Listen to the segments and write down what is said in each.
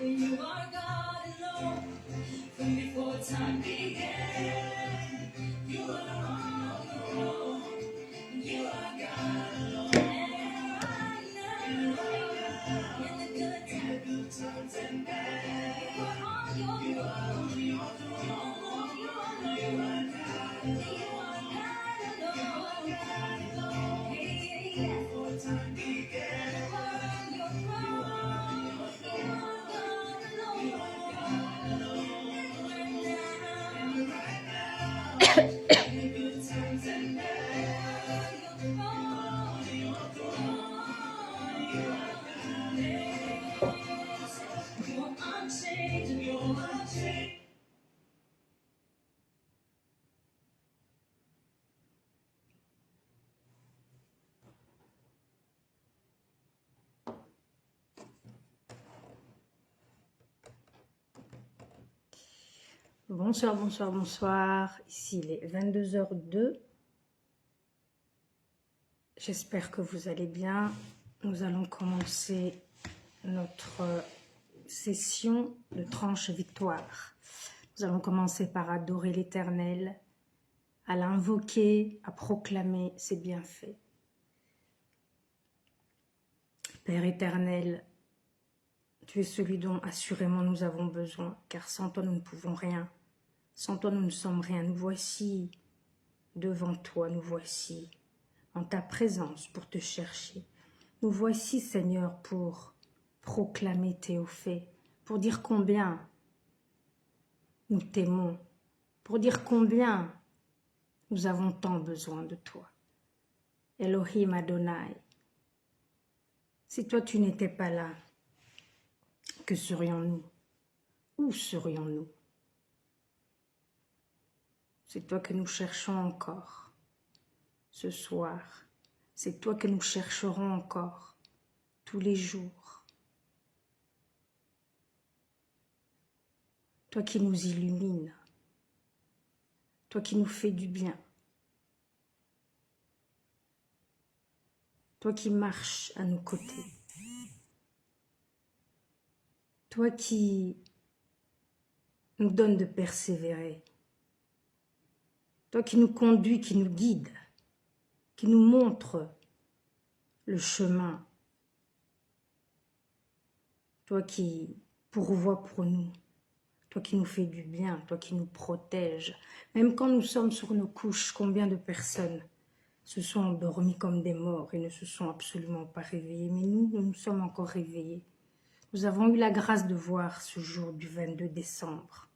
You are God alone from before time began. You are alone. You are God alone. And right now, in the good times and bad, you are on your throne. You are alone. You are God alone. You are God alone. Hey, yeah. Before time began, you are on your throne. You are God alone. You are God alone. And right now, in the good times and bad, you are on your throne. You are God alone. You're unchangeable. You're unchangeable. Bonsoir, bonsoir, bonsoir. Ici, il est 22h02. J'espère que vous allez bien. Nous allons commencer notre session de tranche victoire. Nous allons commencer par adorer l'Éternel, à l'invoquer, à proclamer ses bienfaits. Père éternel, tu es celui dont assurément nous avons besoin, car sans toi nous ne pouvons rien. Sans toi nous ne sommes rien. Nous voici devant toi, nous voici en ta présence pour te chercher. Nous voici, Seigneur, pour proclamer tes hauts faits, pour dire combien nous t'aimons, pour dire combien nous avons tant besoin de toi. Elohim Adonai, si toi tu n'étais pas là, que serions-nous? Où serions-nous? C'est toi que nous cherchons encore ce soir. C'est toi que nous chercherons encore tous les jours. Toi qui nous illumines, toi qui nous fais du bien, toi qui marches à nos côtés, toi qui nous donnes de persévérer, toi qui nous conduis, qui nous guide, qui nous montre le chemin, toi qui pourvois pour nous, toi qui nous fais du bien, toi qui nous protèges. Même quand nous sommes sur nos couches, combien de personnes se sont endormies comme des morts et ne se sont absolument pas réveillées. Mais nous nous sommes encore réveillés. Nous avons eu la grâce de voir ce jour du 22 décembre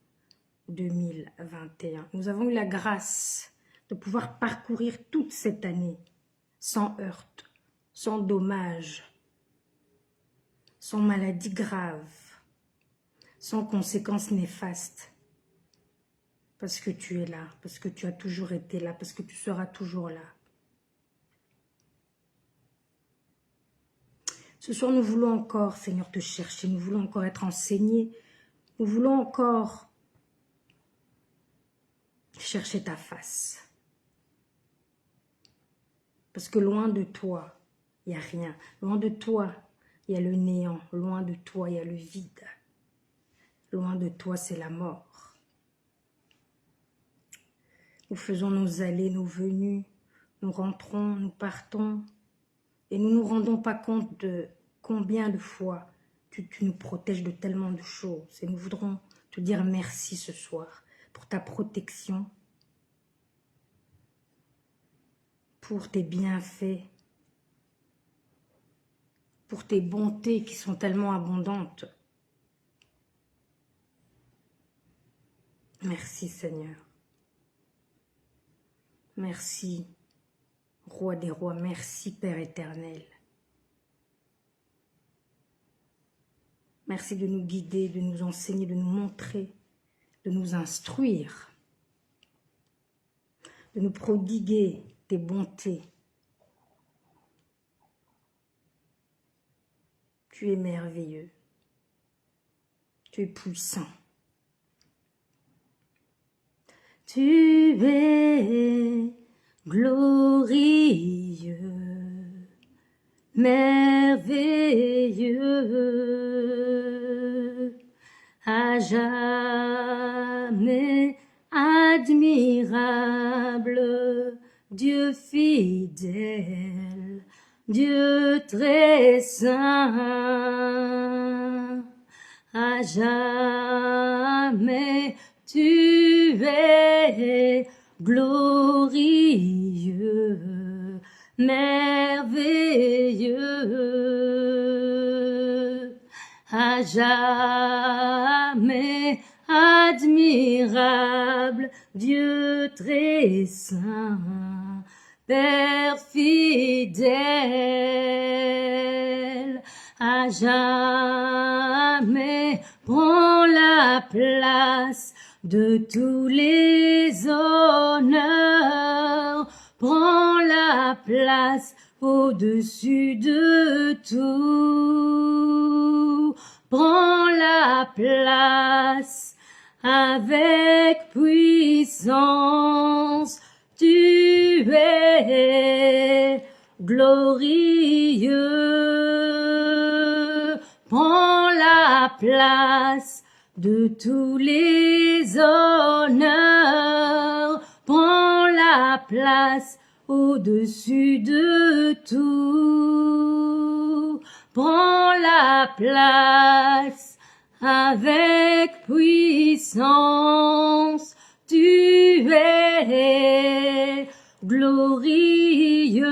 2021. Nous avons eu la grâce de pouvoir parcourir toute cette année sans heurts, sans dommages, sans maladies graves, sans conséquences néfastes. Parce que tu es là, parce que tu as toujours été là, parce que tu seras toujours là. Ce soir, nous voulons encore, Seigneur, te chercher. Nous voulons encore être enseignés. Nous voulons encore chercher ta face. Parce que loin de toi, il n'y a rien. Loin de toi, il y a le néant. Loin de toi, il y a le vide. Loin de toi, c'est la mort. Nous faisons nos allées, nos venues. Nous rentrons, nous partons. Et nous ne nous rendons pas compte de combien de fois tu nous protèges de tellement de choses. Et nous voudrons te dire merci ce soir pour ta protection, pour tes bienfaits, pour tes bontés qui sont tellement abondantes. Merci Seigneur. Merci Roi des rois. Merci Père éternel. Merci de nous guider, de nous enseigner, de nous montrer, de nous instruire, de nous prodiguer tes bontés. Tu es merveilleux. Tu es puissant. tu es glorieux, merveilleux, à jamais admirable, Dieu fidèle, Dieu très saint, à jamais tu es glorieux, merveilleux, à jamais admirable, Dieu très saint, Père fidèle, à jamais prends la place de tous les honneurs, prends la place au-dessus de tout, prends la place avec puissance, tu es glorieux, prends la place de tous les honneurs, prends la place au-dessus de tout, prends la place avec puissance, tu es glorieux.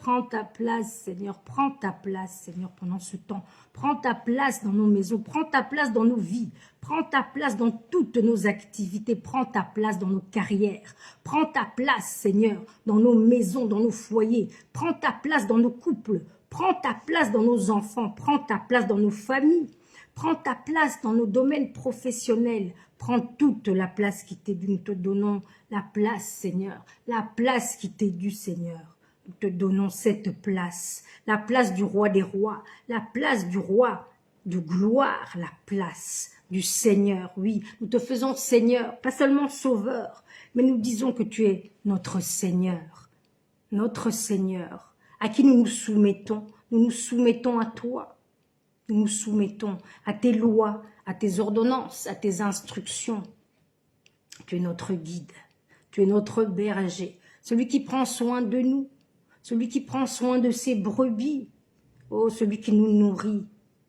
Prends ta place, Seigneur, prends ta place, Seigneur, pendant ce temps. Prends ta place dans nos maisons, prends ta place dans nos vies, prends ta place dans toutes nos activités, prends ta place dans nos carrières, prends ta place, Seigneur, dans nos maisons, dans nos foyers, prends ta place dans nos couples, prends ta place dans nos enfants, prends ta place dans nos familles, prends ta place dans nos domaines professionnels, prends toute la place qui t'est due, nous te donnons la place, Seigneur, la place qui t'est due, Seigneur. Nous te donnons cette place, la place du roi des rois, la place du roi de gloire, la place du Seigneur. Oui, nous te faisons Seigneur, pas seulement Sauveur, mais nous disons que tu es notre Seigneur, à qui nous nous soumettons à toi. Nous nous soumettons à tes lois, à tes ordonnances, à tes instructions. Tu es notre guide, tu es notre berger, celui qui prend soin de nous, celui qui prend soin de ses brebis, oh, celui qui nous nourrit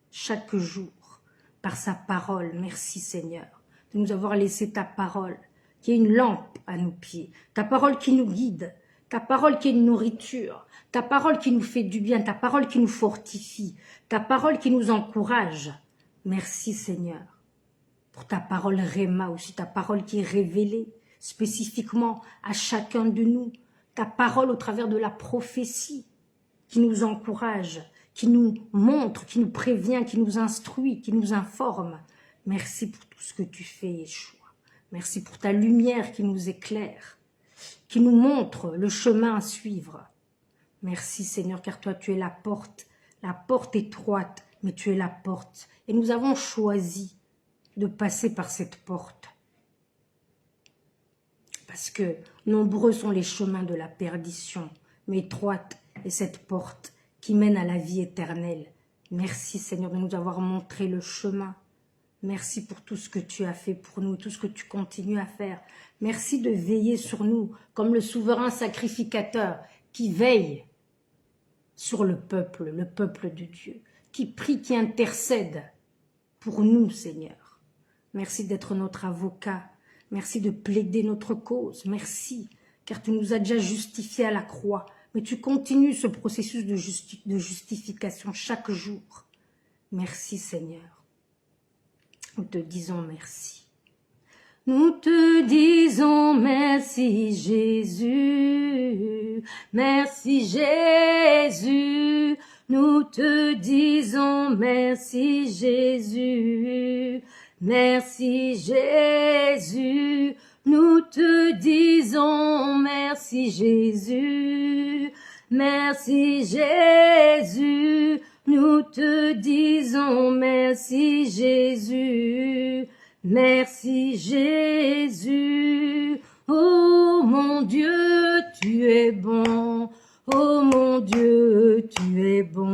chaque jour par sa parole. Merci Seigneur de nous avoir laissé ta parole, qui est une lampe à nos pieds, ta parole qui nous guide, ta parole qui est une nourriture, ta parole qui nous fait du bien, ta parole qui nous fortifie, ta parole qui nous encourage. Merci Seigneur pour ta parole Réma aussi, ta parole qui est révélée spécifiquement à chacun de nous, ta parole au travers de la prophétie qui nous encourage, qui nous montre, qui nous prévient, qui nous instruit, qui nous informe. Merci pour tout ce que tu fais, Yeshua. Merci pour ta lumière qui nous éclaire, qui nous montre le chemin à suivre. Merci Seigneur, car toi tu es la porte étroite, mais tu es la porte. Et nous avons choisi de passer par cette porte. Parce que nombreux sont les chemins de la perdition, mais étroite est cette porte qui mène à la vie éternelle. Merci Seigneur de nous avoir montré le chemin. Merci pour tout ce que tu as fait pour nous, tout ce que tu continues à faire. Merci de veiller sur nous comme le souverain sacrificateur qui veille sur le peuple de Dieu, qui prie, qui intercède pour nous, Seigneur. Merci d'être notre avocat. Merci de plaider notre cause. Merci, car tu nous as déjà justifiés à la croix. Mais tu continues ce processus de justification chaque jour. Merci, Seigneur. Nous te disons merci. Nous te disons merci, Jésus. Merci, Jésus. Nous te disons merci, Jésus. Merci Jésus, nous te disons merci Jésus, merci Jésus, nous te disons merci Jésus, Merci Jésus. Oh mon Dieu, tu es bon. Oh mon Dieu, tu es bon.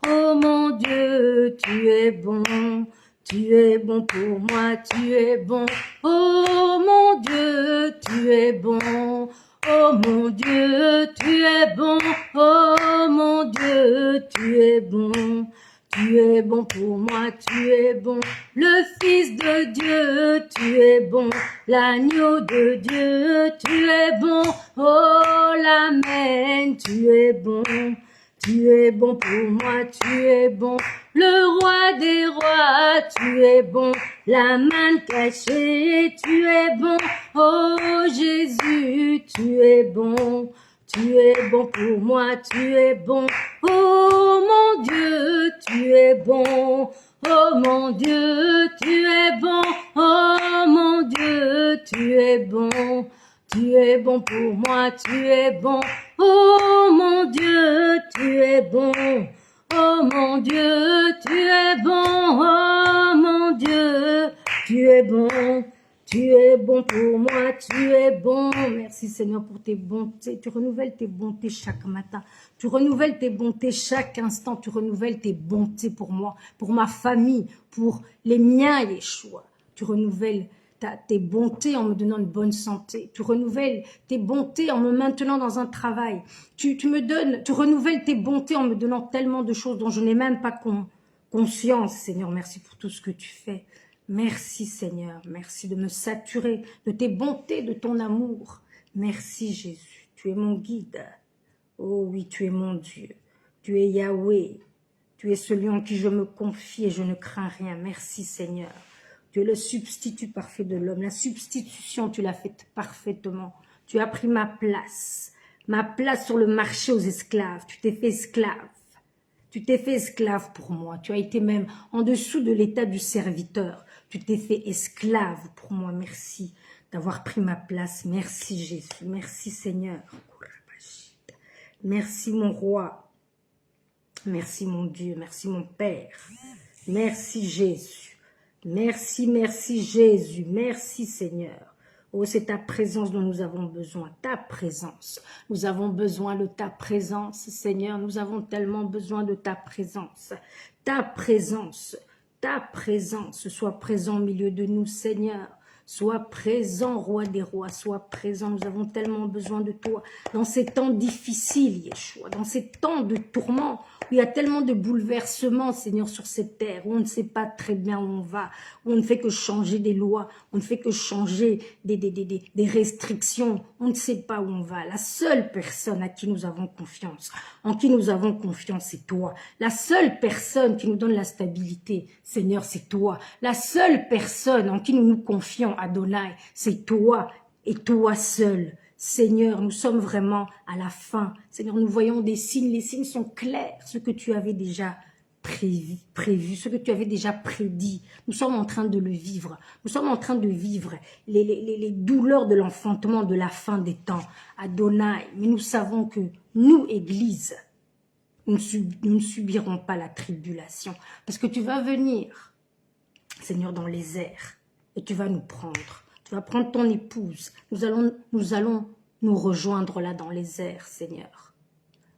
Oh mon Dieu, tu es bon. Tu es bon pour moi, tu es bon. Oh mon Dieu, tu es bon. Oh mon Dieu, tu es bon. Oh mon Dieu, tu es bon. Tu es bon pour moi, tu es bon. Le Fils de Dieu, tu es bon. L'agneau de Dieu, tu es bon. Oh l'Amen, tu es bon. Tu es bon pour moi, tu es bon. Le roi des rois, tu es bon. La main cachée, tu es bon. Oh Jésus, tu es bon. Tu es bon pour moi, tu es bon. Oh mon Dieu, tu es bon. Oh mon Dieu, tu es bon. Oh mon Dieu, tu es bon. Tu es bon pour moi, tu es bon. Oh mon Dieu, tu es bon. Oh mon Dieu, tu es bon. Oh mon Dieu, tu es bon. Tu es bon pour moi, tu es bon. Merci Seigneur pour tes bontés. Tu renouvelles tes bontés chaque matin. Tu renouvelles tes bontés chaque instant. Tu renouvelles tes bontés pour moi, pour ma famille, pour les miens, Yeshua. Tu renouvelles tes bontés en me donnant une bonne santé. Tu renouvelles tes bontés en me maintenant dans un travail. Tu renouvelles tes bontés en me donnant tellement de choses dont je n'ai même pas conscience. Seigneur, merci pour tout ce que tu fais. Merci Seigneur, merci de me saturer de tes bontés, de ton amour. Merci Jésus, tu es mon guide. Oh oui, tu es mon Dieu, tu es Yahweh, tu es celui en qui je me confie et je ne crains rien. Merci Seigneur, tu es le substitut parfait de l'homme. La substitution, tu l'as faite parfaitement. Tu as pris ma place sur le marché aux esclaves. Tu t'es fait esclave. Tu t'es fait esclave pour moi. Tu as été même en dessous de l'état du serviteur. Tu t'es fait esclave pour moi. Merci d'avoir pris ma place. Merci Jésus. Merci Seigneur. Merci mon roi. Merci mon Dieu. Merci mon Père. Merci Jésus. Merci, merci Jésus. Merci Seigneur. Oh, c'est ta présence dont nous avons besoin, ta présence. Nous avons besoin de ta présence, Seigneur. Nous avons tellement besoin de ta présence. Ta présence, soit présent au milieu de nous, Seigneur. Sois présent, roi des rois, sois présent. Nous avons tellement besoin de toi. Dans ces temps difficiles, Yeshua, dans ces temps de tourments, où il y a tellement de bouleversements, Seigneur, sur cette terre, où on ne sait pas très bien où on va, où on ne fait que changer des lois, on ne fait que changer des restrictions, on ne sait pas où on va. La seule personne à qui nous avons confiance, en qui nous avons confiance, c'est toi. La seule personne qui nous donne la stabilité, Seigneur, c'est toi. La seule personne en qui nous nous confions, Adonai, c'est toi et toi seul. Seigneur, nous sommes vraiment à la fin. Seigneur, nous voyons des signes. Les signes sont clairs. Ce que tu avais déjà prévu, ce que tu avais déjà prédit. Nous sommes en train de le vivre. Nous sommes en train de vivre les douleurs de l'enfantement de la fin des temps. Adonai, mais nous savons que nous, Église, nous ne subirons pas la tribulation. Parce que tu vas venir, Seigneur, dans les airs. Et tu vas nous prendre. Tu vas prendre ton épouse. Nous allons nous rejoindre là dans les airs, Seigneur.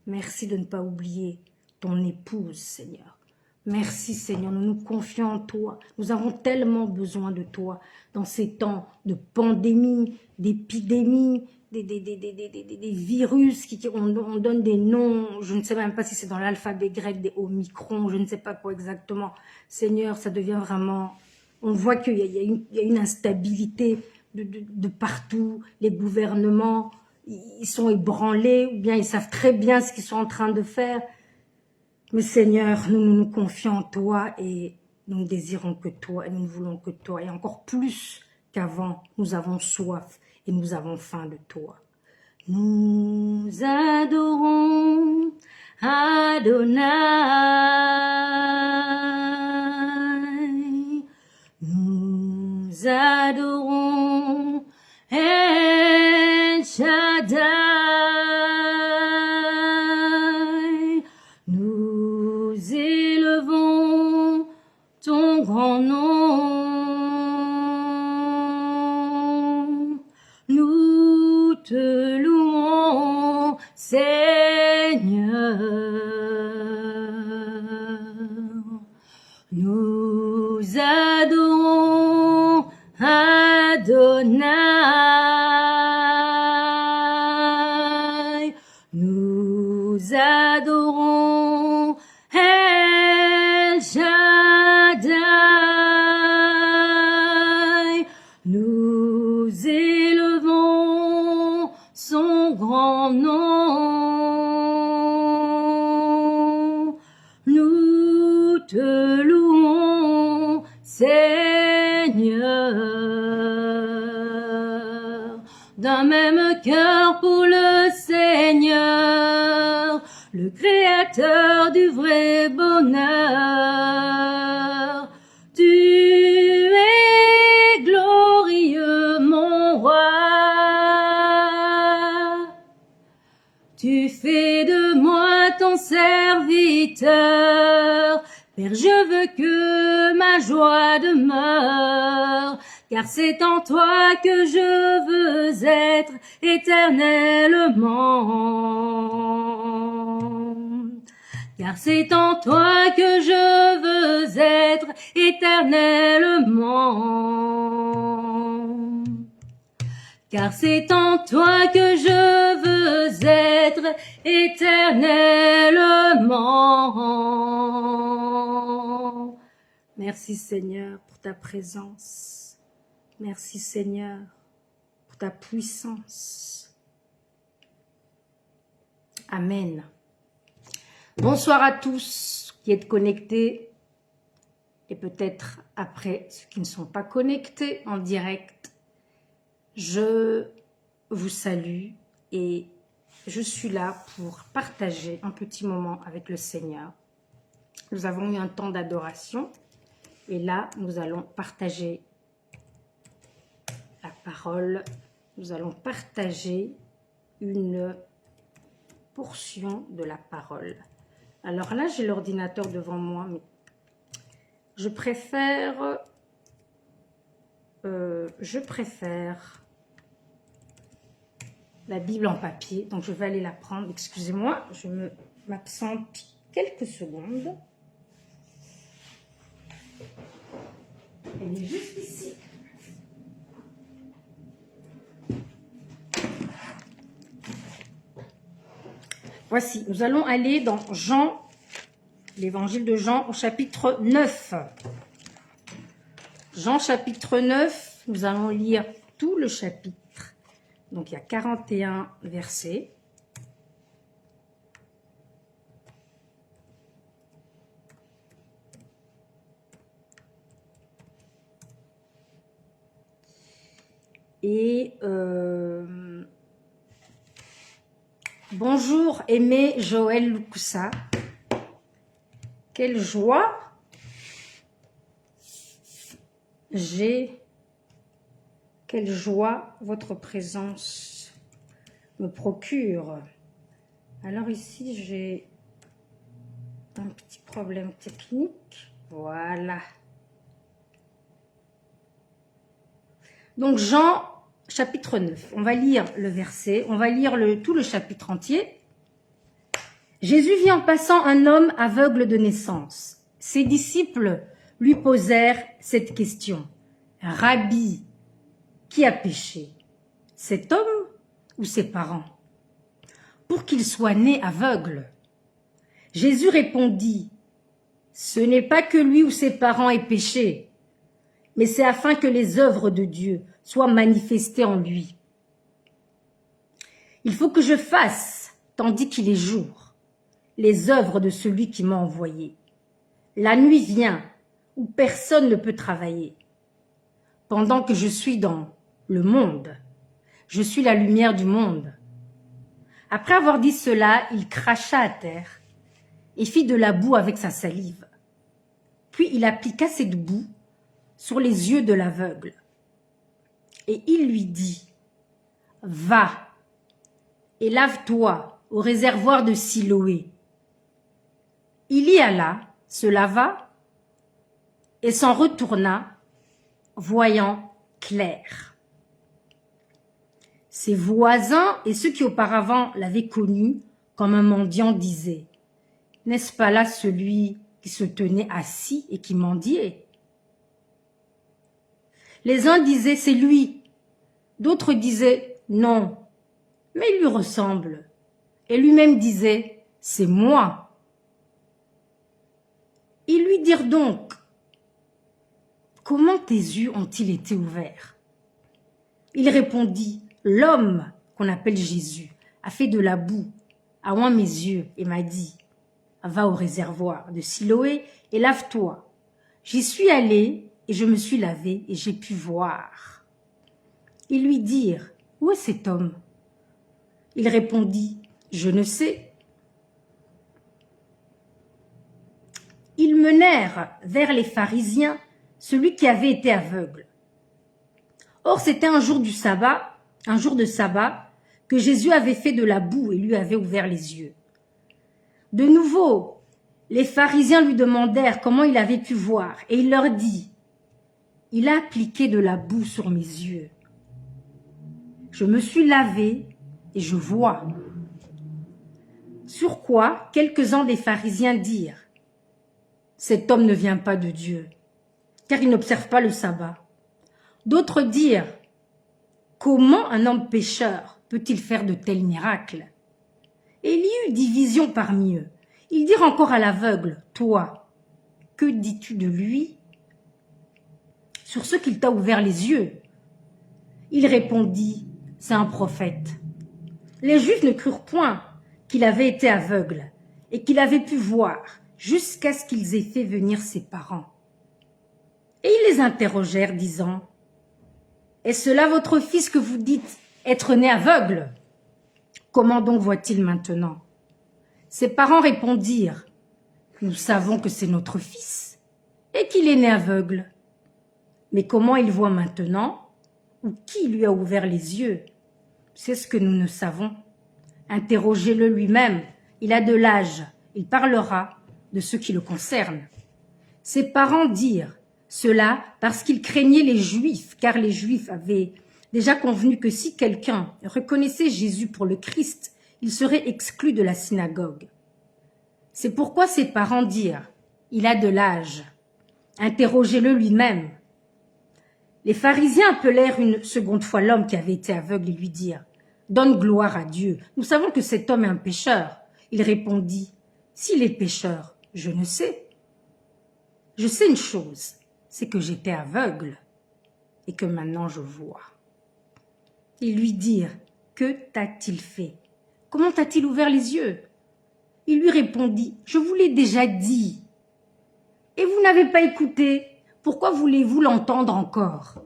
Merci de ne pas oublier ton épouse, Seigneur. Merci, Seigneur. Nous nous confions en toi. Nous avons tellement besoin de toi dans ces temps de pandémie, d'épidémie, des virus on donne des noms. Je ne sais même pas si c'est dans l'alphabet grec, des Omicron, je ne sais pas quoi exactement. Seigneur, ça devient vraiment... On voit qu'il y a une instabilité de partout. Les gouvernements, ils sont ébranlés, ou bien ils savent très bien ce qu'ils sont en train de faire. Mais Seigneur, nous nous confions en toi et nous ne désirons que toi et nous ne voulons que toi. Et encore plus qu'avant, nous avons soif et nous avons faim de toi. Nous adorons Adonai. Nous adorons El Shaddai. Nous élevons ton grand nom. Nous adorons Adonai. Nous adorons El Shaddai. Nous élevons son grand nom. Nous te louons, Seigneur. D'un même cœur pour le Seigneur, le Créateur du vrai bonheur. Tu es glorieux, mon roi. Tu fais de moi ton serviteur. Père, je veux que ma joie demeure, car c'est en toi que je veux être éternellement. Car c'est en toi que je veux être éternellement. Car c'est en toi que je veux être éternellement. Merci Seigneur pour ta présence. Merci Seigneur pour ta puissance. Amen. Bonsoir à tous qui êtes connectés et peut-être après ceux qui ne sont pas connectés en direct. Je vous salue et je suis là pour partager un petit moment avec le Seigneur. Nous avons eu un temps d'adoration et là, nous allons partager la parole. Nous allons partager une portion de la parole. Alors là, j'ai l'ordinateur devant moi, mais je préfère la Bible en papier, donc je vais aller la prendre. Excusez-moi, je m'absente quelques secondes. Elle est juste ici. Voici, nous allons aller dans Jean, l'évangile de Jean au chapitre 9. Jean chapitre 9, nous allons lire tout le chapitre. Donc il y a 41 versets. Et bonjour Aimé Joël Loukoussa. Quelle joie quelle joie votre présence me procure. Alors ici j'ai un petit problème technique. Voilà. Donc Jean chapitre 9, on va lire le verset, on va lire tout le chapitre entier. Jésus vit en passant un homme aveugle de naissance. Ses disciples lui posèrent cette question. Rabbi, qui a péché, cet homme ou ses parents, pour qu'il soit né aveugle? Jésus répondit, ce n'est pas que lui ou ses parents aient péché, mais c'est afin que les œuvres de Dieu soient manifestées en lui. Il faut que je fasse, tandis qu'il est jour, les œuvres de celui qui m'a envoyé. La nuit vient, où personne ne peut travailler. Pendant que je suis dans le monde, je suis la lumière du monde. Après avoir dit cela, il cracha à terre et fit de la boue avec sa salive. Puis il appliqua cette boue sur les yeux de l'aveugle. Et il lui dit, « Va et lave-toi au réservoir de Siloé. » Il y alla, se lava et s'en retourna, voyant clair. Ses voisins et ceux qui auparavant l'avaient connu comme un mendiant disaient, « N'est-ce pas là celui qui se tenait assis et qui mendiait ?» Les uns disaient, c'est lui. D'autres disaient, non, mais il lui ressemble. Et lui-même disait, c'est moi. Ils lui dirent donc, comment tes yeux ont-ils été ouverts? Il répondit, l'homme qu'on appelle Jésus a fait de la boue, a oint mes yeux et m'a dit, va au réservoir de Siloé et lave-toi. J'y suis allé et je me suis lavé et j'ai pu voir. Ils lui dirent, où est cet homme? Il répondit, je ne sais. Ils menèrent vers les pharisiens celui qui avait été aveugle. Or, c'était un jour du sabbat, un jour de sabbat, que Jésus avait fait de la boue et lui avait ouvert les yeux. De nouveau, les pharisiens lui demandèrent comment il avait pu voir, et il leur dit, il a appliqué de la boue sur mes yeux. Je me suis lavé et je vois. Sur quoi, quelques-uns des pharisiens dirent, cet homme ne vient pas de Dieu, car il n'observe pas le sabbat. D'autres dirent, comment un homme pécheur peut-il faire de tels miracles? Et il y eut division parmi eux. Ils dirent encore à l'aveugle, toi, que dis-tu de lui? Sur ce qu'il t'a ouvert les yeux. Il répondit, c'est un prophète. Les Juifs ne crurent point qu'il avait été aveugle et qu'il avait pu voir jusqu'à ce qu'ils aient fait venir ses parents. Et ils les interrogèrent, disant, est-ce cela votre fils que vous dites être né aveugle? Comment donc voit-il maintenant? Ses parents répondirent, nous savons que c'est notre fils et qu'il est né aveugle. Mais comment il voit maintenant? Ou qui lui a ouvert les yeux? C'est ce que nous ne savons. Interrogez-le lui-même, il a de l'âge, il parlera de ce qui le concerne. Ses parents dirent cela parce qu'ils craignaient les Juifs, car les Juifs avaient déjà convenu que si quelqu'un reconnaissait Jésus pour le Christ, il serait exclu de la synagogue. C'est pourquoi ses parents dirent, il a de l'âge, interrogez-le lui-même. Les pharisiens appelèrent une seconde fois l'homme qui avait été aveugle et lui dirent, donne gloire à Dieu, nous savons que cet homme est un pécheur. Il répondit, s'il est pécheur, je ne sais. Je sais une chose, c'est que j'étais aveugle et que maintenant je vois. Ils lui dirent, que t'a-t-il fait? Comment t'a-t-il ouvert les yeux? Il lui répondit, je vous l'ai déjà dit. Et vous n'avez pas écouté, pourquoi voulez-vous l'entendre encore?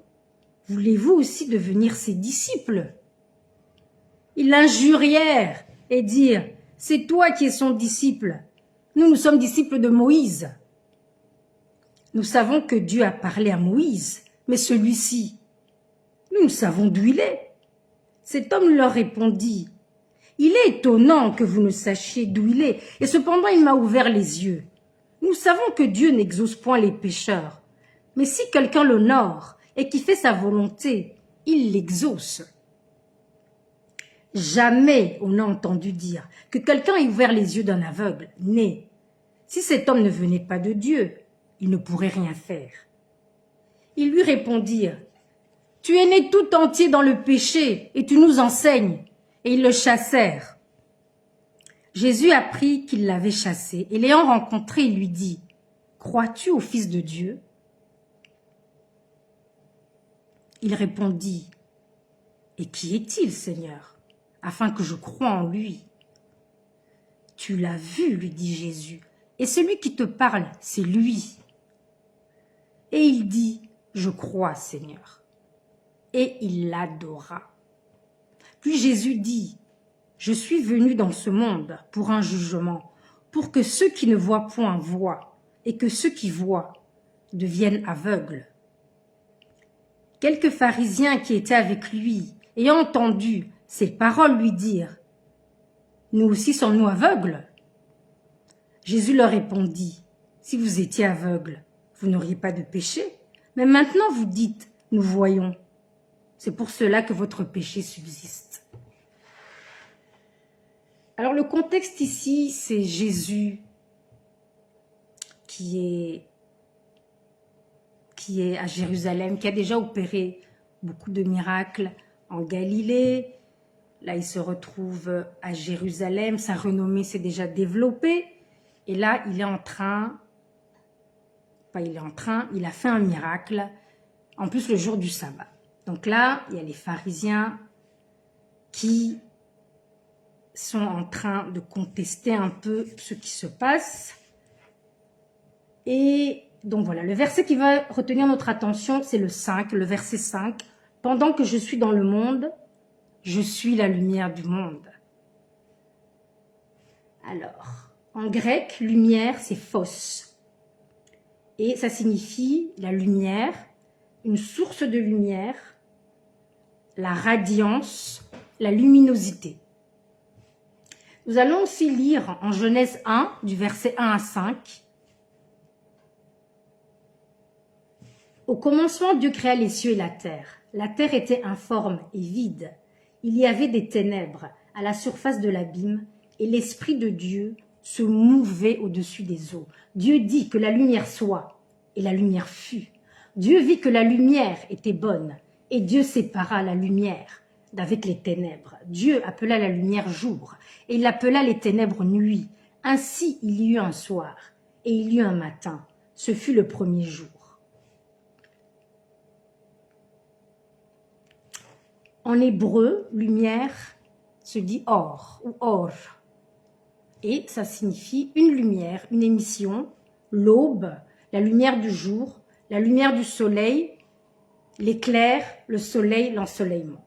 Voulez-vous aussi devenir ses disciples? Ils l'injurièrent et dirent, c'est toi qui es son disciple. Nous sommes disciples de Moïse. Nous savons que Dieu a parlé à Moïse, mais celui-ci, nous savons d'où il est. Cet homme leur répondit, il est étonnant que vous ne sachiez d'où il est, et cependant il m'a ouvert les yeux. Nous savons que Dieu n'exauce point les pécheurs, mais si quelqu'un l'honore et qui fait sa volonté, il l'exauce. Jamais on n'a entendu dire que quelqu'un ait ouvert les yeux d'un aveugle, né. Si cet homme ne venait pas de Dieu, il ne pourrait rien faire. Ils lui répondirent, tu es né tout entier dans le péché et tu nous enseignes. Et ils le chassèrent. Jésus apprit qu'ils l'avaient chassé et l'ayant rencontré, il lui dit, crois-tu au Fils de Dieu? Il répondit, et qui est-il, Seigneur, afin que je croie en lui? Tu l'as vu, lui dit Jésus, et celui qui te parle, c'est lui. Et il dit, je crois, Seigneur. Et il l'adora. Puis Jésus dit, je suis venu dans ce monde pour un jugement, pour que ceux qui ne voient point voient, et que ceux qui voient deviennent aveugles. Quelques pharisiens qui étaient avec lui, ayant entendu ces paroles, lui dirent, nous aussi sommes-nous aveugles? Jésus leur répondit, si vous étiez aveugles, vous n'auriez pas de péché, mais maintenant vous dites, nous voyons. C'est pour cela que votre péché subsiste. Alors le contexte ici, c'est Jésus qui qui est à Jérusalem, qui a déjà opéré beaucoup de miracles en Galilée. Là, il se retrouve à Jérusalem, sa renommée s'est déjà développée. Et là, il a fait un miracle, en plus le jour du sabbat. Donc là, il y a les pharisiens qui sont en train de contester un peu ce qui se passe. Et donc voilà, le verset qui va retenir notre attention, c'est le 5, le verset 5. « Pendant que je suis dans le monde, je suis la lumière du monde. » Alors, en grec, lumière, c'est phos. Et ça signifie la lumière, une source de lumière, la radiance, la luminosité. Nous allons aussi lire en Genèse 1, du verset 1 à 5. Au commencement, Dieu créa les cieux et la terre. La terre était informe et vide. Il y avait des ténèbres à la surface de l'abîme, et l'Esprit de Dieu se mouvait au-dessus des eaux. Dieu dit que la lumière soit, et la lumière fut. Dieu vit que la lumière était bonne, et Dieu sépara la lumière d'avec les ténèbres. Dieu appela la lumière jour, et il appela les ténèbres nuit. Ainsi il y eut un soir, et il y eut un matin. Ce fut le premier jour. En hébreu, lumière se dit or ou or. Et ça signifie une lumière, une émission, l'aube, la lumière du jour, la lumière du soleil, l'éclair, le soleil, l'ensoleillement.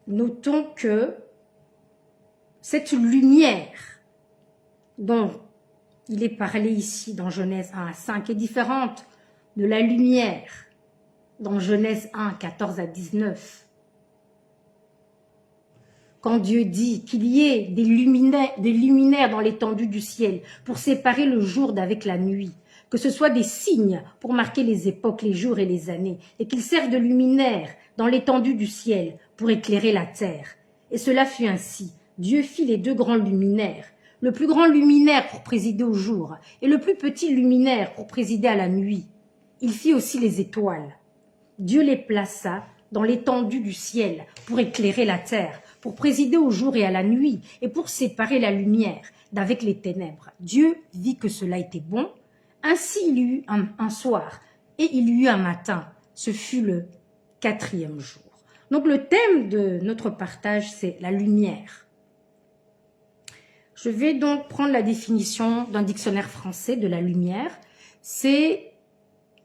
Notons que cette lumière dont il est parlé ici dans Genèse 1 à 5 est différente de la lumière dans Genèse 1, 14 à 19. Quand Dieu dit qu'il y ait des luminaires dans l'étendue du ciel pour séparer le jour d'avec la nuit, que ce soit des signes pour marquer les époques, les jours et les années, et qu'ils servent de luminaires dans l'étendue du ciel pour éclairer la terre. Et cela fut ainsi. Dieu fit les deux grands luminaires, le plus grand luminaire pour présider au jour, et le plus petit luminaire pour présider à la nuit. Il fit aussi les étoiles. Dieu les plaça dans l'étendue du ciel pour éclairer la terre, pour présider au jour et à la nuit, et pour séparer la lumière d'avec les ténèbres. Dieu vit que cela était bon. Ainsi il y eut un soir, et il y eut un matin. Ce fut le 4e jour. Donc le thème de notre partage, c'est la lumière. Je vais donc prendre la définition d'un dictionnaire français de la lumière. C'est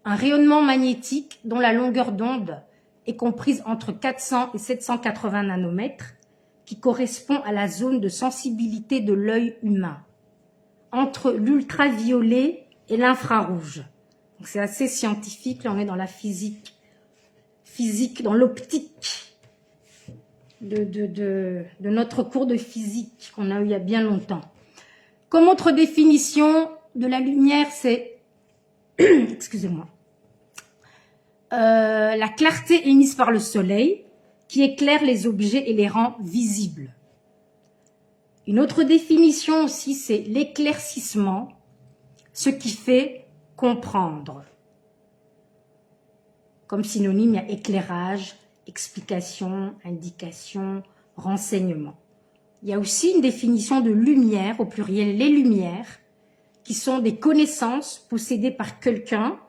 un rayonnement magnétique dont la longueur d'onde est comprise entre 400 et 780 nanomètres, qui correspond à la zone de sensibilité de l'œil humain, entre l'ultraviolet et l'infrarouge. C'est assez scientifique, là on est dans la physique, dans l'optique de notre cours de physique qu'on a eu il y a bien longtemps. Comme autre définition de la lumière, c'est excusez-moi, la clarté émise par le soleil qui éclaire les objets et les rend visibles. Une autre définition aussi, c'est l'éclaircissement, ce qui fait comprendre. Comme synonyme, il y a éclairage, explication, indication, renseignement. Il y a aussi une définition de lumière, au pluriel les lumières, qui sont des connaissances possédées par quelqu'un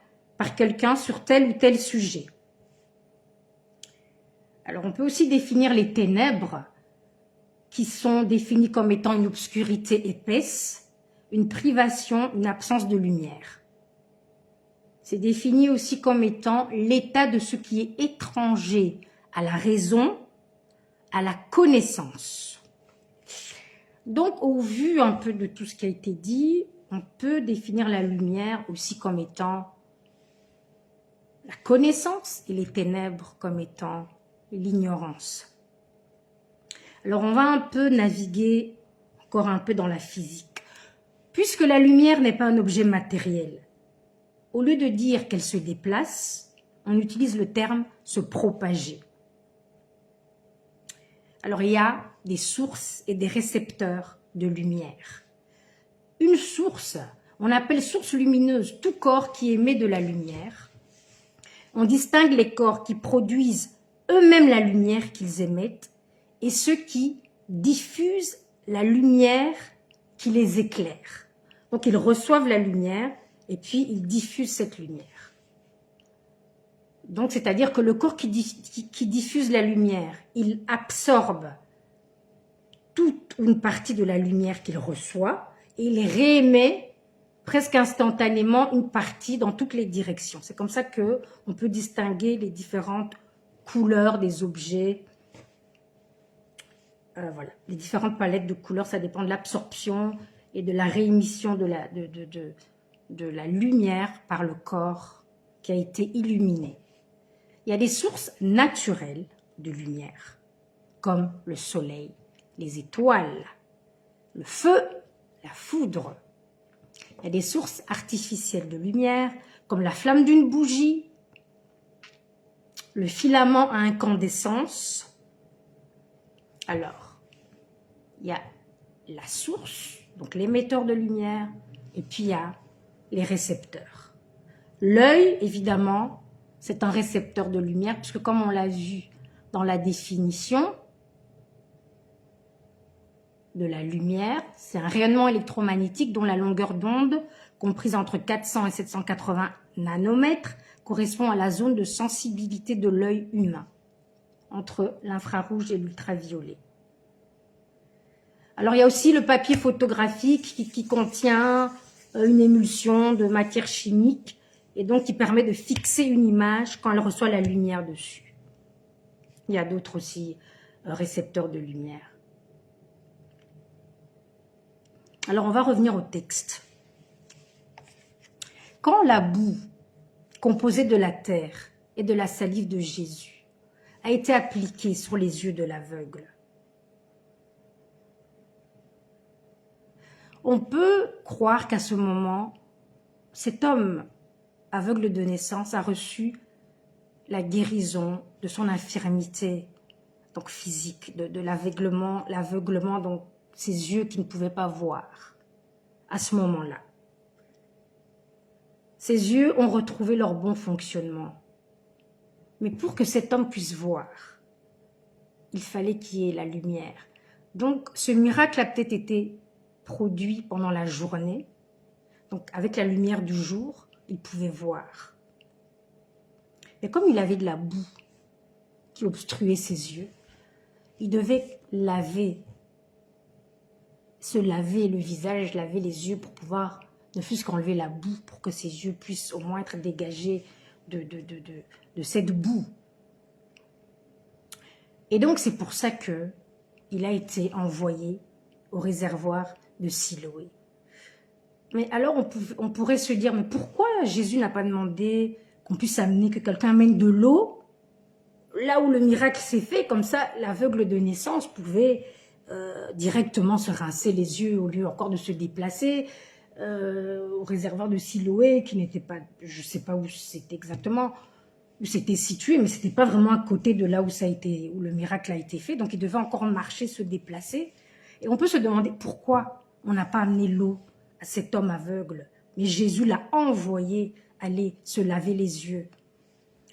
sur tel ou tel sujet. Alors on peut aussi définir les ténèbres, qui sont définies comme étant une obscurité épaisse, une privation, une absence de lumière. C'est défini aussi comme étant l'état de ce qui est étranger à la raison, à la connaissance. Donc au vu un peu de tout ce qui a été dit, on peut définir la lumière aussi comme étant la connaissance et les ténèbres comme étant l'ignorance. Alors on va un peu naviguer encore un peu dans la physique. Puisque la lumière n'est pas un objet matériel, au lieu de dire qu'elle se déplace, on utilise le terme se propager. Alors il y a des sources et des récepteurs de lumière. Une source On appelle source lumineuse tout corps qui émet de la lumière. On distingue les corps qui produisent eux-mêmes la lumière qu'ils émettent et ceux qui diffusent la lumière qui les éclaire. Donc ils reçoivent la lumière et puis ils diffusent cette lumière. Donc c'est-à-dire que le corps qui diffuse la lumière, il absorbe toute une partie de la lumière qu'il reçoit et il réémet presque instantanément une partie dans toutes les directions. C'est comme ça qu'on peut distinguer les différentes couleurs des objets. Voilà, les différentes palettes de couleurs, ça dépend de l'absorption et de la réémission de la lumière par le corps qui a été illuminé. Il y a des sources naturelles de lumière, comme le soleil, les étoiles, le feu, la foudre. Il y a des sources artificielles de lumière, comme la flamme d'une bougie, le filament à incandescence. Alors, il y a la source, donc l'émetteur de lumière, et puis il y a les récepteurs. L'œil, évidemment, c'est un récepteur de lumière, puisque comme on l'a vu dans la définition de la lumière, c'est un rayonnement électromagnétique dont la longueur d'onde, comprise entre 400 et 780 nanomètres, correspond à la zone de sensibilité de l'œil humain, entre l'infrarouge et l'ultraviolet. Alors, il y a aussi le papier photographique qui contient une émulsion de matière chimique et donc qui permet de fixer une image quand elle reçoit la lumière dessus. Il y a d'autres aussi récepteurs de lumière. Alors, on va revenir au texte. Quand la boue, composée de la terre et de la salive de Jésus, a été appliquée sur les yeux de l'aveugle, on peut croire qu'à ce moment, cet homme aveugle de naissance a reçu la guérison de son infirmité donc physique, de l'aveuglement, donc ses yeux qui ne pouvaient pas voir à ce moment-là. Ses yeux ont retrouvé leur bon fonctionnement. Mais pour que cet homme puisse voir, il fallait qu'il y ait la lumière. Donc ce miracle a peut-être été produit pendant la journée. Donc avec la lumière du jour, il pouvait voir. Mais comme il avait de la boue qui obstruait ses yeux, il devait se laver le visage, laver les yeux pour pouvoir ne fût-ce qu'enlever la boue pour que ses yeux puissent au moins être dégagés de cette boue. Et donc c'est pour ça qu'il a été envoyé au réservoir de Siloé. Mais alors on pourrait se dire, mais pourquoi Jésus n'a pas demandé qu'on puisse amener, que quelqu'un amène de l'eau là où le miracle s'est fait, comme ça l'aveugle de naissance pouvait directement se rincer les yeux au lieu encore de se déplacer au réservoir de Siloé qui n'était pas, je ne sais pas où c'était exactement, où c'était situé, mais c'était pas vraiment à côté de là où où le miracle a été fait, donc il devait encore marcher, se déplacer. Et on peut se demander pourquoi on n'a pas amené l'eau à cet homme aveugle, mais Jésus l'a envoyé aller se laver les yeux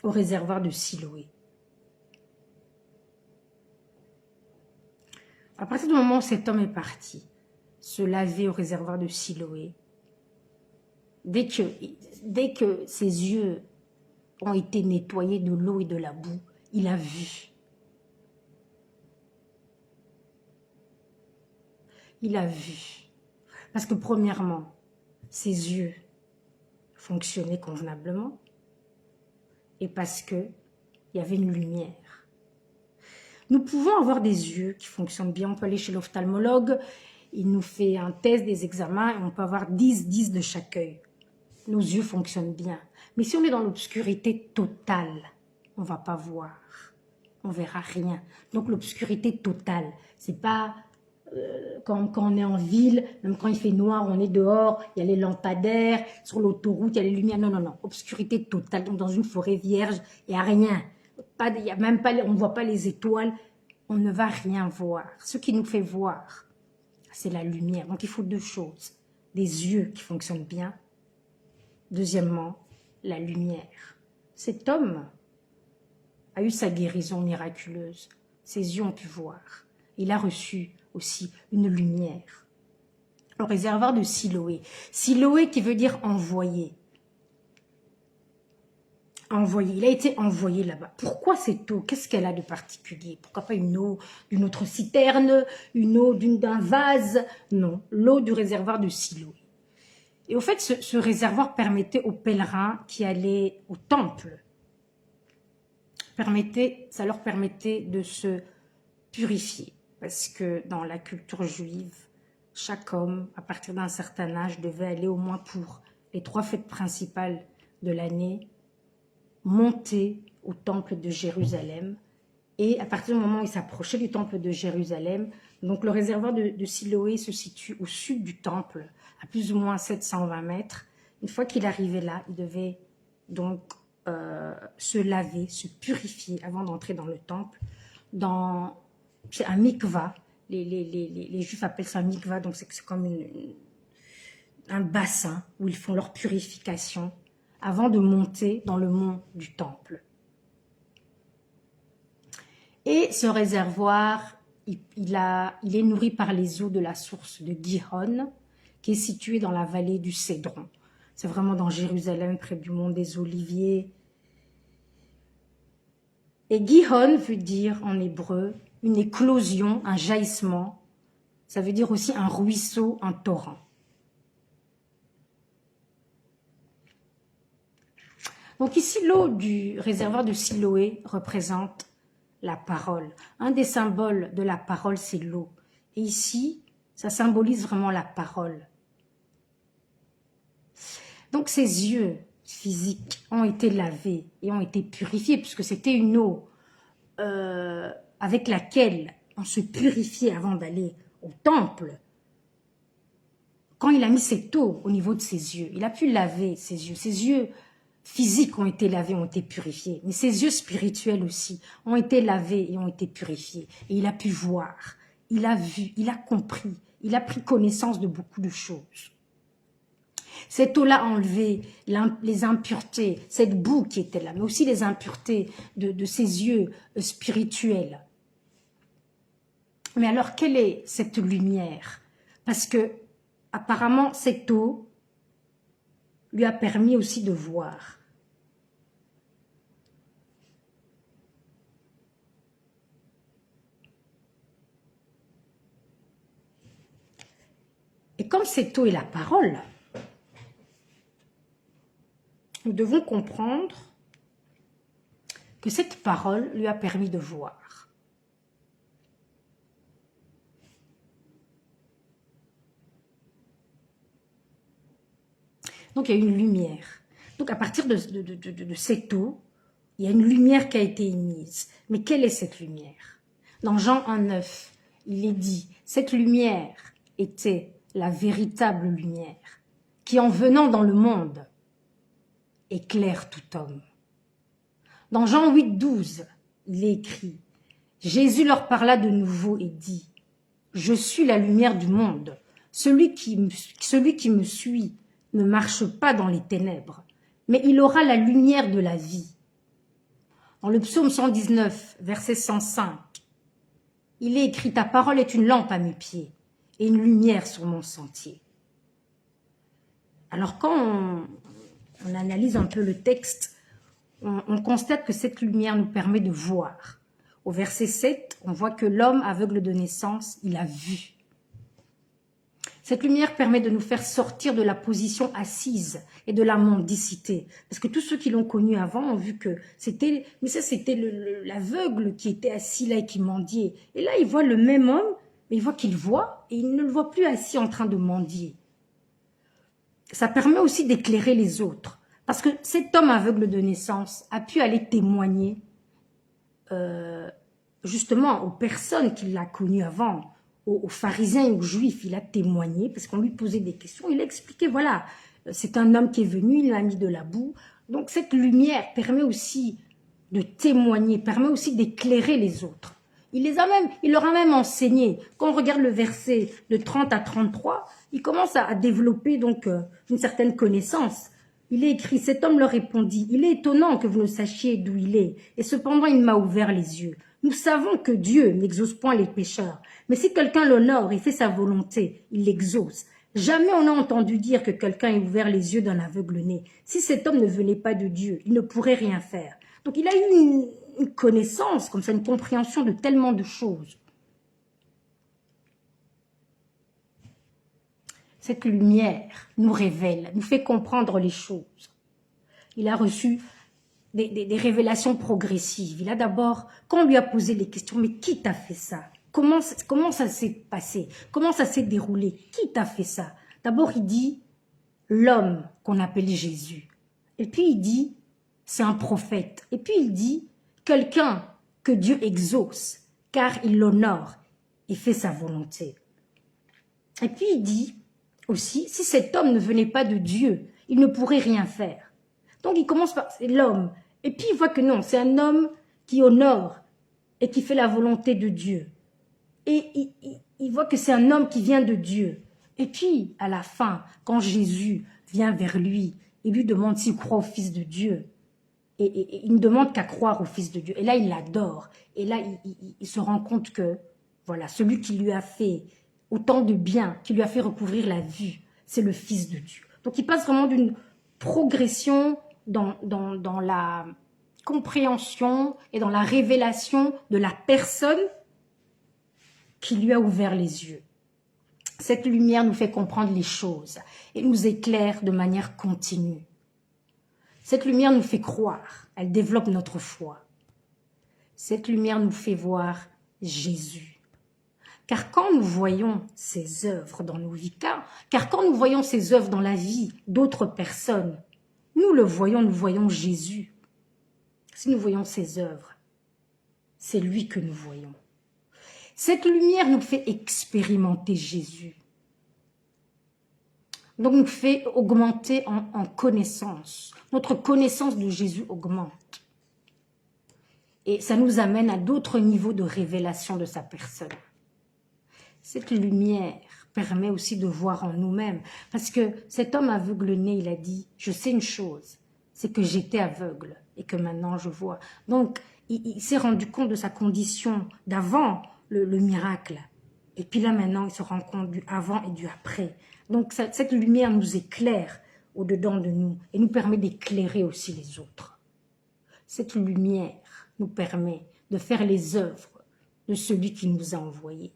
au réservoir de Siloé. À partir du moment où cet homme est parti se laver au réservoir de Siloé, dès que ses yeux ont été nettoyés de l'eau et de la boue, il a vu. Il a vu. Parce que premièrement, ses yeux fonctionnaient convenablement et parce qu'il y avait une lumière. Nous pouvons avoir des yeux qui fonctionnent bien. On peut aller chez l'ophtalmologue, il nous fait un test, des examens, et on peut avoir 10 de chaque œil. Nos yeux fonctionnent bien. Mais si on est dans l'obscurité totale, on ne va pas voir. On ne verra rien. Donc l'obscurité totale, c'est pas quand on est en ville, même quand il fait noir, on est dehors, il y a les lampadaires, sur l'autoroute, il y a les lumières. Non, non, non. Obscurité totale. Donc dans une forêt vierge, il n'y a rien. Y a même pas, on ne voit pas les étoiles. On ne va rien voir. Ce qui nous fait voir, c'est la lumière. Donc il faut deux choses. des yeux qui fonctionnent bien. Deuxièmement, la lumière. Cet homme a eu sa guérison miraculeuse. Ses yeux ont pu voir. Il a reçu aussi une lumière. Le réservoir de Siloé. Siloé qui veut dire envoyé. Envoyé. Il a été envoyé là-bas. Pourquoi cette eau? Qu'est-ce qu'elle a de particulier? Pourquoi pas une eau d'une autre citerne, une eau d'un vase? Non, l'eau du réservoir de Siloé. Et au fait, ce réservoir permettait aux pèlerins qui allaient au temple, ça leur permettait de se purifier. Parce que dans la culture juive, chaque homme, à partir d'un certain âge, devait aller au moins pour les 3 fêtes principales de l'année, monter au temple de Jérusalem. Et à partir du moment où il s'approchait du temple de Jérusalem, donc le réservoir de Siloé se situe au sud du temple, à plus ou moins 720 mètres. Une fois qu'il arrivait là, il devait donc se laver, se purifier avant d'entrer dans le temple. C'est un mikva, les Juifs appellent ça un mikva, donc c'est comme un bassin où ils font leur purification avant de monter dans le mont du temple. Et ce réservoir, il est nourri par les eaux de la source de Gihon, qui est située dans la vallée du Cédron. C'est vraiment dans Jérusalem, près du mont des Oliviers. Et Gihon veut dire en hébreu une éclosion, un jaillissement. Ça veut dire aussi un ruisseau, un torrent. Donc ici, l'eau du réservoir de Siloé représente la parole. Un des symboles de la parole, c'est l'eau. Et ici, ça symbolise vraiment la parole. Donc ces yeux physiques ont été lavés et ont été purifiés, puisque c'était une eau avec laquelle on se purifiait avant d'aller au temple. Quand il a mis cette eau au niveau de ses yeux, il a pu laver ses yeux. Ses yeux physiques ont été lavés, ont été purifiés. Mais ses yeux spirituels aussi ont été lavés et ont été purifiés. Et il a pu voir, il a vu, il a compris, il a pris connaissance de beaucoup de choses. Cette eau-là a enlevé les impuretés, cette boue qui était là, mais aussi les impuretés de ses yeux spirituels. Mais alors, quelle est cette lumière? Parce que, apparemment, cette eau lui a permis aussi de voir. Et comme cette eau est la parole, nous devons comprendre que cette parole lui a permis de voir. Donc il y a une lumière. Donc à partir de cette eau, il y a une lumière qui a été émise. Mais quelle est cette lumière? Dans Jean 1,9, il est dit, cette lumière était la véritable lumière, qui en venant dans le monde, éclaire tout homme. Dans Jean 8,12, il est écrit, Jésus leur parla de nouveau et dit, je suis la lumière du monde. Celui qui me suit ne marche pas dans les ténèbres, mais il aura la lumière de la vie. Dans le psaume 119, verset 105, il est écrit, ta parole est une lampe à mes pieds et une lumière sur mon sentier. Alors quand on analyse un peu le texte, on constate que cette lumière nous permet de voir. Au verset 7, on voit que l'homme aveugle de naissance, il a vu. Cette lumière permet de nous faire sortir de la position assise et de la mendicité. Parce que tous ceux qui l'ont connu avant ont vu que c'était l'aveugle qui était assis là et qui mendiait. Et là, il voit le même homme, mais il voit qu'il voit et il ne le voit plus assis en train de mendier. Ça permet aussi d'éclairer les autres. Parce que cet homme aveugle de naissance a pu aller témoigner justement aux personnes qui l'ont connu avant, aux pharisiens et aux juifs. Il a témoigné parce qu'on lui posait des questions. Il a expliqué, voilà, c'est un homme qui est venu, il a mis de la boue. Donc cette lumière permet aussi de témoigner, permet aussi d'éclairer les autres. Il leur a même enseigné. Quand on regarde le verset de 30 à 33, il commence à développer donc une certaine connaissance. Il est écrit, cet homme leur répondit, il est étonnant que vous ne sachiez d'où il est, et cependant il m'a ouvert les yeux. Nous savons que Dieu n'exauce point les pécheurs, mais si quelqu'un l'honore et fait sa volonté, il l'exauce. Jamais on n'a entendu dire que quelqu'un ait ouvert les yeux d'un aveugle-né. Si cet homme ne venait pas de Dieu, il ne pourrait rien faire. Donc il a eu une connaissance, comme ça, une compréhension de tellement de choses. Cette lumière nous révèle, nous fait comprendre les choses. Il a reçu des révélations progressives. Il a d'abord, quand on lui a posé les questions, mais qui t'a fait ça? Comment ça s'est passé? Comment ça s'est déroulé? Qui t'a fait ça? D'abord, il dit l'homme qu'on appelle Jésus. Et puis il dit, c'est un prophète. Et puis il dit, quelqu'un que Dieu exauce, car il l'honore et fait sa volonté. Et puis il dit aussi, si cet homme ne venait pas de Dieu, il ne pourrait rien faire. Donc il commence par l'homme. Et puis il voit que non, c'est un homme qui honore et qui fait la volonté de Dieu. Et il voit que c'est un homme qui vient de Dieu. Et puis, à la fin, quand Jésus vient vers lui, il lui demande s'il croit au Fils de Dieu. Et il ne demande qu'à croire au Fils de Dieu. Et là, il l'adore. Et là, il se rend compte que, voilà, celui qui lui a fait autant de bien, qui lui a fait recouvrir la vue, c'est le Fils de Dieu. Donc, il passe vraiment d'une progression dans la compréhension et dans la révélation de la personne qui lui a ouvert les yeux. Cette lumière nous fait comprendre les choses et nous éclaire de manière continue. Cette lumière nous fait croire, elle développe notre foi. Cette lumière nous fait voir Jésus. Car quand nous voyons ses œuvres dans nos vies, car quand nous voyons ses œuvres dans la vie d'autres personnes, nous le voyons, nous voyons Jésus. Si nous voyons ses œuvres, c'est lui que nous voyons. Cette lumière nous fait expérimenter Jésus. Donc, nous fait augmenter en connaissance. Notre connaissance de Jésus augmente. Et ça nous amène à d'autres niveaux de révélation de sa personne. Cette lumière permet aussi de voir en nous-mêmes. Parce que cet homme aveugle-né, il a dit, je sais une chose, c'est que j'étais aveugle et que maintenant je vois. Donc, il s'est rendu compte de sa condition d'avant le miracle. Et puis là, maintenant, il se rend compte du avant et du après. Donc, cette lumière nous éclaire au-dedans de nous et nous permet d'éclairer aussi les autres. Cette lumière nous permet de faire les œuvres de celui qui nous a envoyés.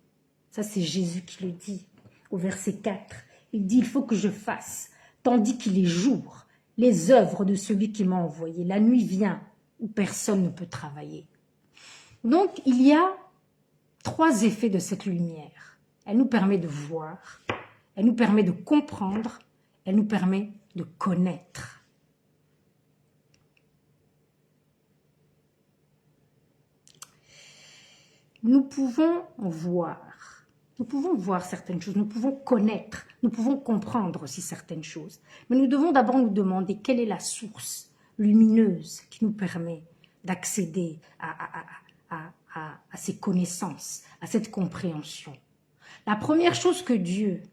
Ça, c'est Jésus qui le dit au verset 4. Il dit, il faut que je fasse, tandis qu'il est jour, les œuvres de celui qui m'a envoyé. La nuit vient où personne ne peut travailler. Donc, il y a 3 effets de cette lumière. Elle nous permet de voir, elle nous permet de comprendre, elle nous permet de connaître. Nous pouvons voir certaines choses, nous pouvons connaître, nous pouvons comprendre aussi certaines choses. Mais nous devons d'abord nous demander quelle est la source lumineuse qui nous permet d'accéder à ces connaissances, à cette compréhension. La première chose que Dieu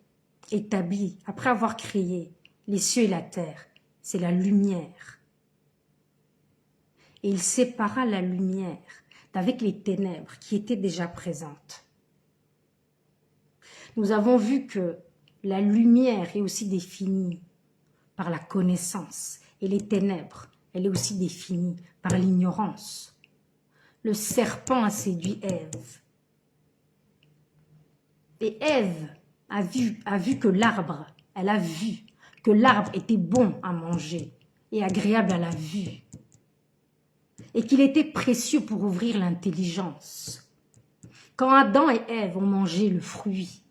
établit après avoir créé les cieux et la terre, c'est la lumière. Et il sépara la lumière d'avec les ténèbres qui étaient déjà présentes. Nous avons vu que la lumière est aussi définie par la connaissance et les ténèbres, elle est aussi définie par l'ignorance. Le serpent a séduit Ève. Et Ève a vu que l'arbre, elle a vu que l'arbre était bon à manger et agréable à la vue. Et qu'il était précieux pour ouvrir l'intelligence. Quand Adam et Ève ont mangé le fruit,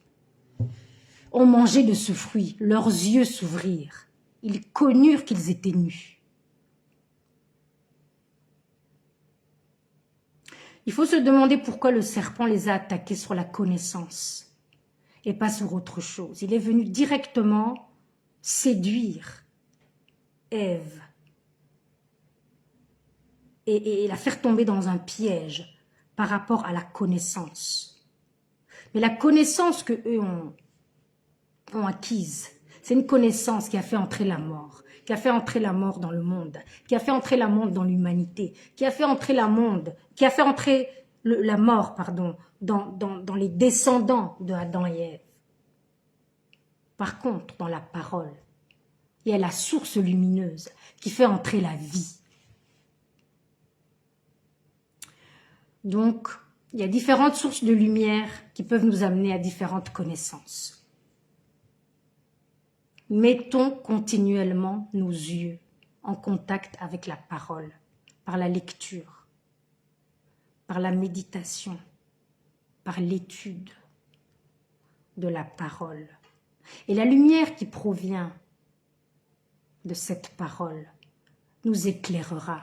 ont mangé de ce fruit, leurs yeux s'ouvrirent. Ils connurent qu'ils étaient nus. Il faut se demander pourquoi le serpent les a attaqués sur la connaissance et pas sur autre chose. Il est venu directement séduire Ève et la faire tomber dans un piège par rapport à la connaissance. Mais la connaissance que eux ont acquise, c'est une connaissance qui a fait entrer la mort, qui a fait entrer la mort dans le monde, qui a fait entrer la mort dans l'humanité, qui a fait entrer la mort, dans les descendants de Adam et Ève. Par contre, dans la parole, il y a la source lumineuse qui fait entrer la vie. Donc, il y a différentes sources de lumière qui peuvent nous amener à différentes connaissances. Mettons continuellement nos yeux en contact avec la parole, par la lecture, par la méditation, par l'étude de la parole. Et la lumière qui provient de cette parole nous éclairera.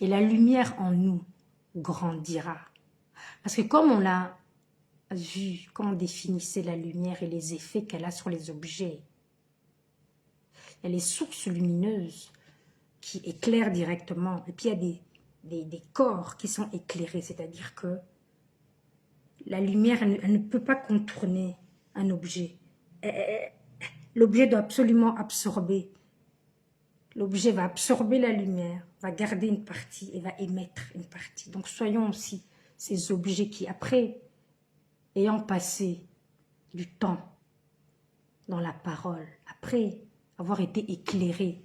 Et la lumière en nous grandira. Parce que comme on l'a vu, comme on définissait la lumière et les effets qu'elle a sur les objets, il y a les sources lumineuses qui éclairent directement. Et puis il y a des corps qui sont éclairés, c'est-à-dire que la lumière, elle ne peut pas contourner un objet. L'objet doit absolument absorber. L'objet va absorber la lumière, va garder une partie et va émettre une partie. Donc soyons aussi ces objets qui, après, ayant passé du temps dans la parole, après avoir été éclairés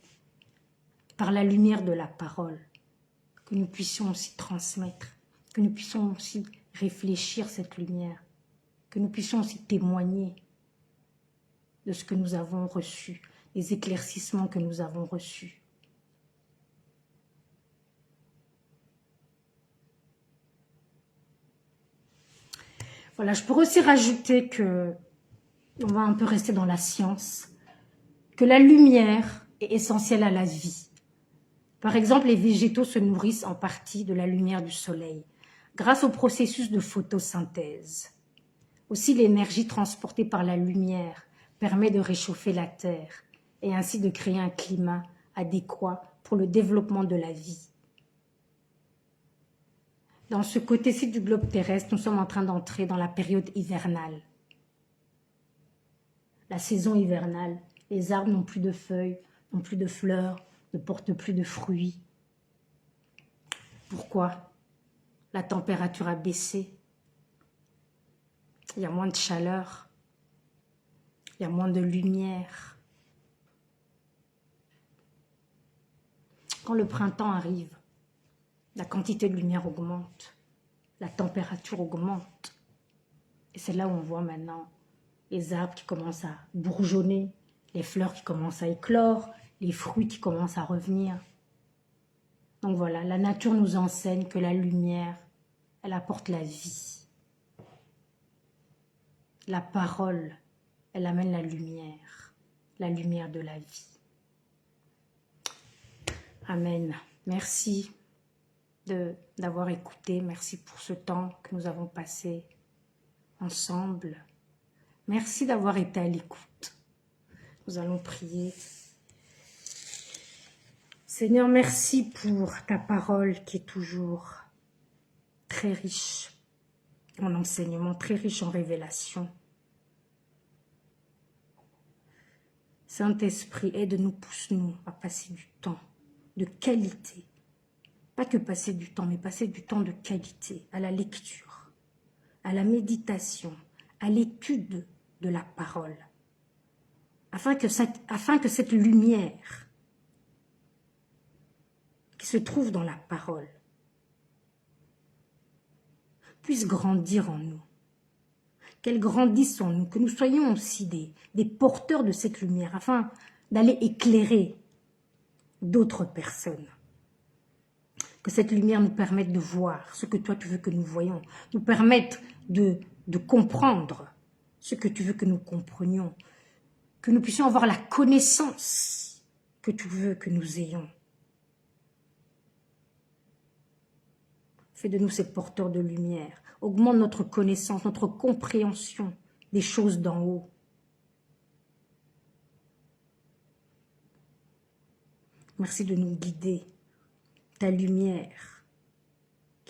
par la lumière de la parole, que nous puissions aussi transmettre, que nous puissions aussi réfléchir cette lumière, que nous puissions aussi témoigner de ce que nous avons reçu, des éclaircissements que nous avons reçus. Voilà, je pourrais aussi rajouter que, on va un peu rester dans la science, que la lumière est essentielle à la vie. Par exemple, les végétaux se nourrissent en partie de la lumière du soleil, grâce au processus de photosynthèse. Aussi, l'énergie transportée par la lumière permet de réchauffer la terre et ainsi de créer un climat adéquat pour le développement de la vie. Dans ce côté-ci du globe terrestre, nous sommes en train d'entrer dans la période hivernale. La saison hivernale, les arbres n'ont plus de feuilles, n'ont plus de fleurs, ne portent plus de fruits. Pourquoi? La température a baissé. Il y a moins de chaleur. Il y a moins de lumière. Quand le printemps arrive, la quantité de lumière augmente, la température augmente. Et c'est là où on voit maintenant les arbres qui commencent à bourgeonner, les fleurs qui commencent à éclore, les fruits qui commencent à revenir. Donc voilà, la nature nous enseigne que la lumière, elle apporte la vie. La parole, elle amène la lumière de la vie. Amen. Merci d'avoir écouté. Merci pour ce temps que nous avons passé ensemble. Merci d'avoir été à l'écoute. Nous allons prier. Seigneur, merci pour ta parole qui est toujours très riche en enseignement, très riche en révélation. Saint-Esprit, aide-nous, pousse-nous à passer du temps de qualité. Pas que passer du temps, mais passer du temps de qualité à la lecture, à la méditation, à l'étude de la parole, afin que cette lumière qui se trouve dans la parole puisse grandir en nous, qu'elle grandisse en nous, que nous soyons aussi des porteurs de cette lumière, afin d'aller éclairer d'autres personnes. Que cette lumière nous permette de voir ce que toi tu veux que nous voyons, nous permette de comprendre ce que tu veux que nous comprenions, que nous puissions avoir la connaissance que tu veux que nous ayons. Fais de nous ces porteurs de lumière, augmente notre connaissance, notre compréhension des choses d'en haut. Merci de nous guider. Ta lumière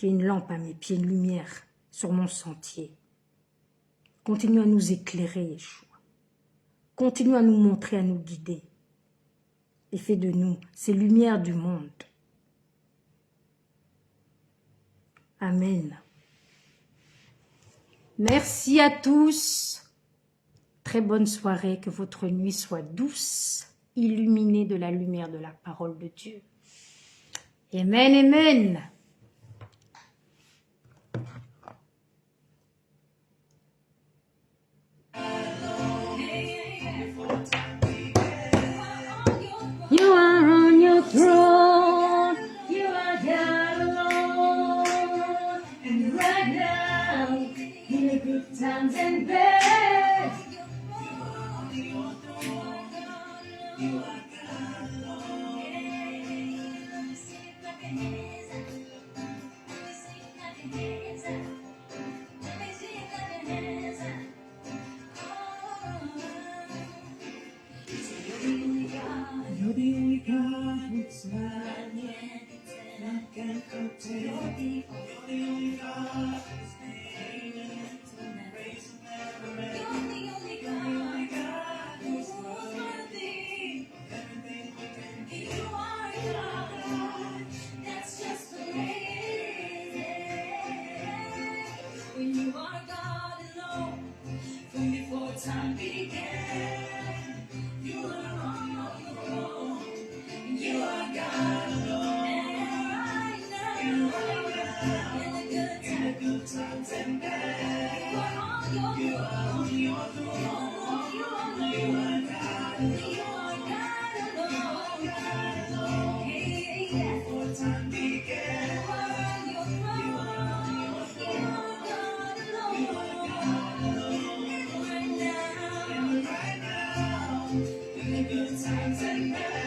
Tu es une lampe à mes pieds, une lumière sur mon sentier. Continue à nous éclairer, Yeshua. Continue à nous montrer, à nous guider. Et fais de nous ces lumières du monde. Amen. Merci à tous. Très bonne soirée. Que votre nuit soit douce, illuminée de la lumière de la parole de Dieu. Amen, amen. You are on your throne. You are God alone. And right now, in the good times and bad, you're the only God who's not yet can contain. You're the only God who's name praise never end. You're the only God who's worthy. Everything we can give. You are God. That's just the way it is. When you are God alone, from before time began, you are on your throne. You are God alone. And right now, in the good times and bad, you are on your throne. You are God alone. You are God alone. God alone. Hey, yeah. Before time began, you are on your throne. You are God alone. You are God alone. And right now, in the good times and bad.